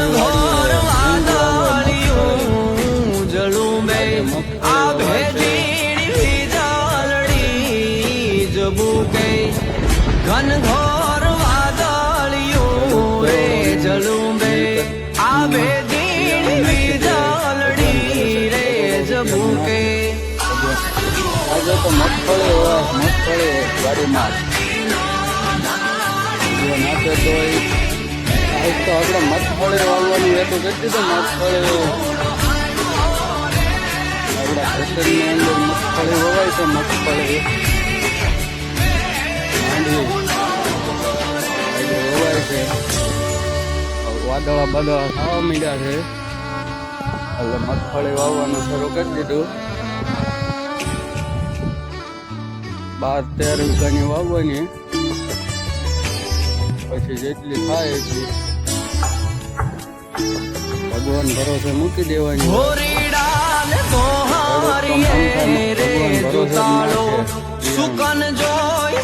ઘનઘોર વાદળિયું જળું બે આ ભેજીડી વીજળડી જબુકે ઘનઘોર વાદળિયું રે જળું બે આ ભેજીડી વીજળડી રે જબુકે આજે તો મગફળી હોય મગફળી વાડીમાં નાખે તો આજ તો આપણે મગફળી વાવવાનું હતું કેટલી તો મગફળી આપણા ખેતરની અંદર મગફળી વવાય છે મગફળી માંડવી વવાય છે વાદળા બાદળા ખાવા માંડ્યા છે એટલે મગફળી વાવવાનું શરૂ કરી દીધું 12-13 વીઘાની વાવવાની પછી જેટલી થાય એટલી ભગવાન ભરોસે મૂકી દેવાની સુકન જોઈ